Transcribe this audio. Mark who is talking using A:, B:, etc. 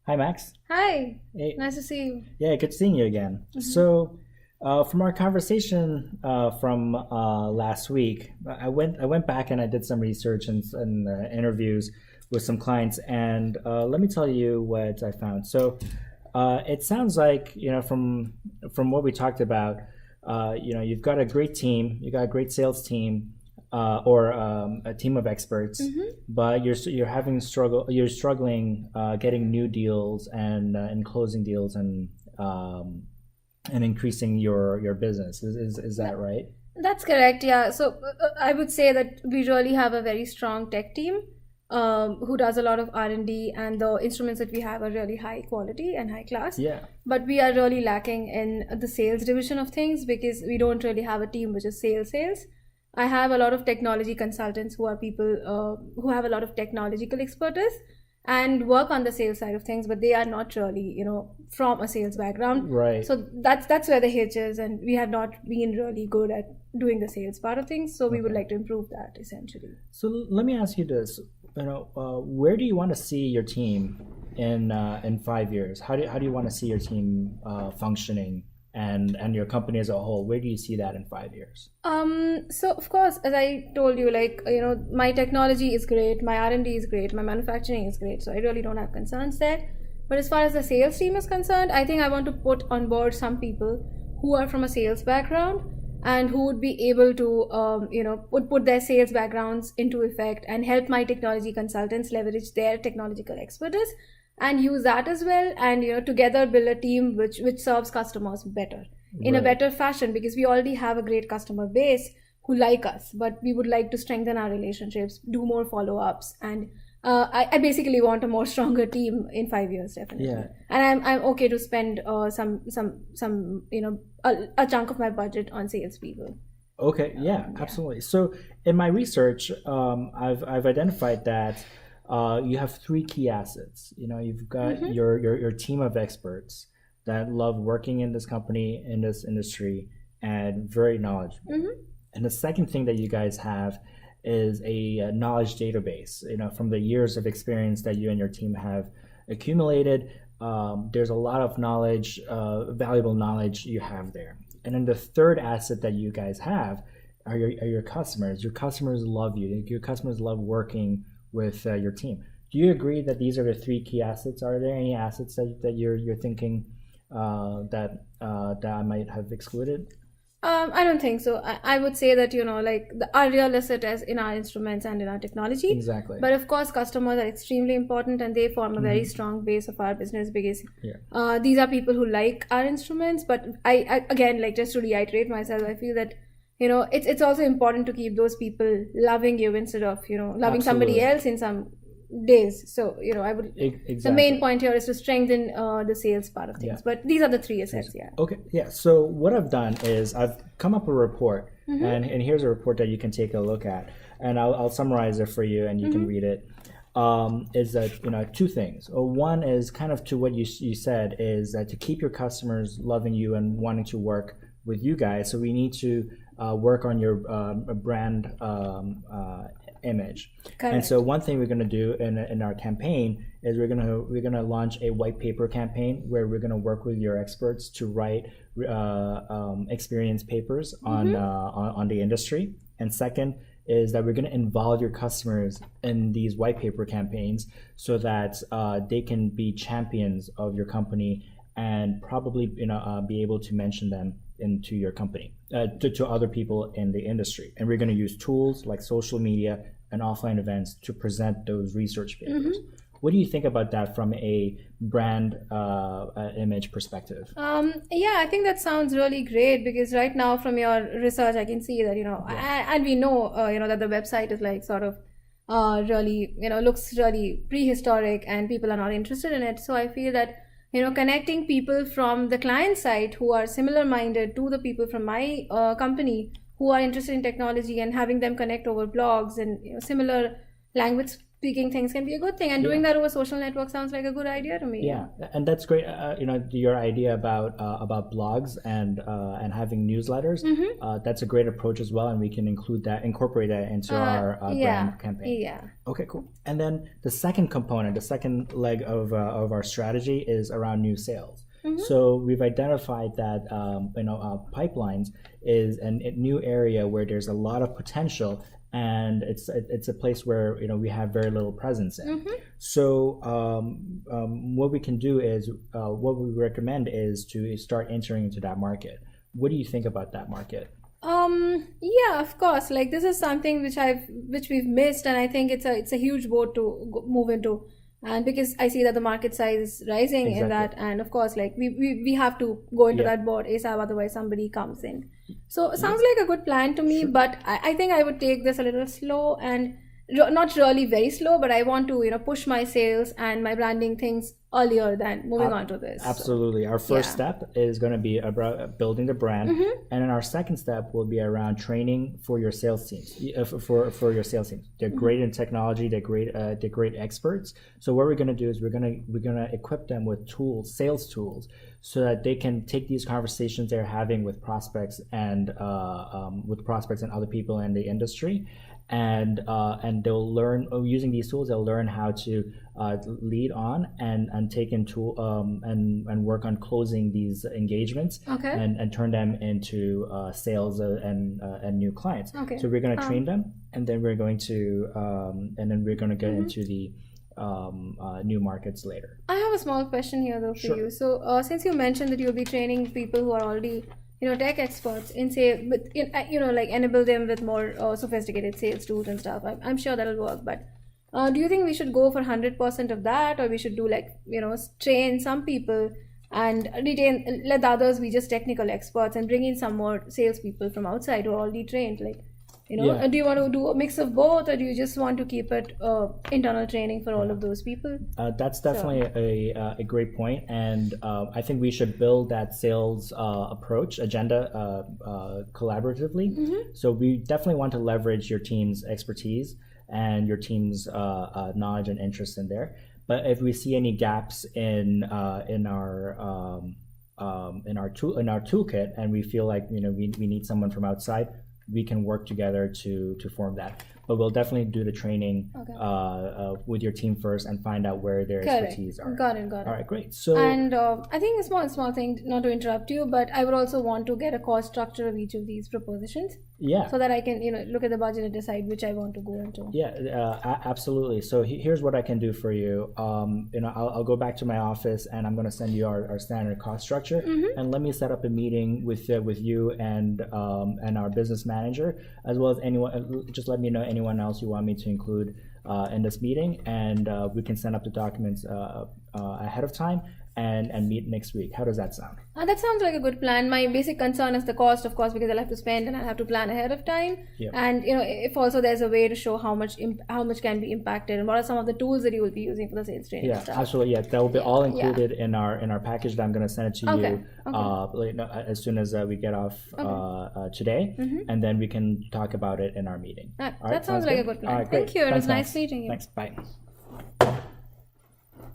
A: Hi, Max.
B: Hi,
A: Hey,
B: nice to see you.
A: yeah, good seeing you again. From our conversation from last week, I went back and I did some research and interviews with some clients, and let me tell you what I found. It sounds like from what we talked about, you've got a great team, you got a great sales team, or a team of experts, but you're struggling getting new deals and closing deals and increasing your business. Is
B: Yeah,
A: that right?
B: that's correct. Yeah. I would say that we really have a very strong tech team who does a lot of R&D, and the instruments that we have are really high quality and high class.
A: Yeah.
B: But we are really lacking in the sales division of things because we don't really have a team which is sales. I have a lot of technology consultants who are people who have a lot of technological expertise and work on the sales side of things, but they are not really, from a sales background.
A: Right.
B: So that's where the hitch is, and we have not been really good at doing the sales part of things. So we would
A: Okay.
B: like to improve that essentially.
A: Let me ask you this. Where do you want to see your team in 5 years? How do you want to see your team functioning and your company as a whole? Where do you see that in 5 years?
B: So of course, as I told you, my technology is great, my R&D is great, my manufacturing is great. So I really don't have concerns there. But as far as the sales team is concerned, I think I want to put on board some people who are from a sales background and who would be able to, put their sales backgrounds into effect and help my technology consultants leverage their technological expertise and use that as well, and together build a team which serves customers better in a
A: Right.
B: better fashion, because we already have a great customer base who like us, but we would like to strengthen our relationships, do more follow-ups, and I basically want a more stronger team in 5 years,
A: Yeah.
B: definitely. And I'm okay to spend some a chunk of my budget on salespeople.
A: Okay, yeah,
B: Yeah.
A: absolutely. So in my research, I've identified that you have three key assets. You've got
B: Mm-hmm.
A: your team of experts that love working in this company, in this industry, and very knowledgeable.
B: Mm-hmm.
A: And the second thing that you guys have is a knowledge database. From the years of experience that you and your team have accumulated, there's a lot of knowledge, valuable knowledge you have there. And then the third asset that you guys have are your customers. Your customers love you. Your customers love working with your team. Do you agree that these are the three key assets? Are there any assets that you're thinking that I might have excluded?
B: I don't think so. I would say that, our real asset is in our instruments and in our technology.
A: Exactly.
B: But of course, customers are extremely important, and they form a very
A: Hmm.
B: strong base of our business because
A: Yeah.
B: these are people who like our instruments. But I again, like, just to reiterate myself, I feel that, it's also important to keep those people loving you instead of, loving somebody
A: Absolutely.
B: else in some days. So, I would, the main
A: Exactly.
B: point here is to strengthen the sales part of
A: Yeah.
B: things. But these are the three assets, yeah.
A: Okay. Yeah. So what I've done is I've come up with a report,
B: Mm-hmm.
A: and here's a report that you can take a look at, and I'll summarize it for you, and you can
B: Mm-hmm.
A: read it. Is that two things. One is kind of to what you said, is that to keep your customers loving you and wanting to work with you guys. So we need to work on your brand image. And so
B: Correct.
A: one thing we're going to do in our campaign is we're gonna launch a white paper campaign where we're going to work with your experts to write experience papers
B: Mm-hmm.
A: on the industry. And second is that we're going to involve your customers in these white paper campaigns so that they can be champions of your company and probably be able to mention them into your company to other people in the industry. And we're going to use tools like social media and offline events to present those research papers.
B: Mm-hmm.
A: What do you think about that from a brand image perspective?
B: Yeah, I think that sounds really great because right now, from your research, I can see that,
A: Yeah.
B: and we know, that the website is like sort of really, looks really prehistoric and people are not interested in it. So I feel that, connecting people from the client side who are similar minded to the people from my company who are interested in technology and having them connect over blogs and, similar language speaking things can be a good thing, and doing that over social networks sounds like a good idea to me.
A: Yeah, and that's great. Your idea about blogs and having newsletters. That's a great approach as well, and we can incorporate that into our brand campaign.
B: Yeah.
A: Okay, cool. And then the second component, the second leg of our strategy is around new sales. So we've identified that pipelines is a new area where there's a lot of potential, and it's a place where we have very little presence in. So what we can do is what we recommend is to start entering into that market. What do you think about that market?
B: Yeah, of course. Like, this is something which we've missed, and I think it's a huge boat to move into. And because I see that the market size is rising in that, and of course, like we have to go into that board ASAP, otherwise somebody comes in. So it sounds like a good plan to me, but I think I would take this a little slow, and not really very slow, but I want to push my sales and my branding things earlier than moving on to this.
A: Absolutely. Our first step is going to be about building the brand, and then our second step will be around training for your sales teams. For your sales teams, they're great in technology. They're great experts. So what we're going to do is we're going to equip them with sales tools, so that they can take these conversations they're having with prospects and other people in the industry. And they'll learn using these tools. They'll learn how to lead on and take into and work on closing these engagements, and turn them into sales and new clients. So we're going to train them, and then we're going to get into the new markets later.
B: I have a small question here though for you. So since you mentioned that you'll be training people who are already tech experts in sales, but like enable them with more sophisticated sales tools and stuff, I'm sure that'll work. But do you think we should go for 100% of that, or we should do train some people and let the others be just technical experts and bring in some more salespeople from outside who are already trained? Do you want to do a mix of both, or do you just want to keep it internal training for all of those people?
A: That's definitely a great point, and I think we should build that sales approach agenda collaboratively. So we definitely want to leverage your team's expertise and your team's knowledge and interest in there. But if we see any gaps in our toolkit, and we feel like we need someone from outside, we can work together to form that. But we'll definitely do the training with your team first and find out where their expertise are.
B: Got it.
A: All right, great. So,
B: and I think a small thing, not to interrupt you, but I would also want to get a cost structure of each of these propositions.
A: Yeah.
B: So that I can look at the budget and decide which I want to go into.
A: Yeah, absolutely. So here's what I can do for you. I'll go back to my office, and I'm going to send you our standard cost structure, and let me set up a meeting with you and our business manager, as well as anyone. Just let me know anyone else you want me to include in this meeting, and we can send up the documents ahead of time and meet next week. How does that sound?
B: That sounds like a good plan. My basic concern is the cost, of course, because I'll have to spend and I'll have to plan ahead of time.
A: Yep.
B: And if also there's a way to show how much can be impacted, and what are some of the tools that you will be using for the sales training.
A: Yeah, absolutely. Yeah, that will be all included in our package that I'm going to send it to you as soon as we get off today, and then we can talk about it in our meeting.
B: That sounds like a good plan. Thank you. It was nice meeting you.
A: Thanks. Bye.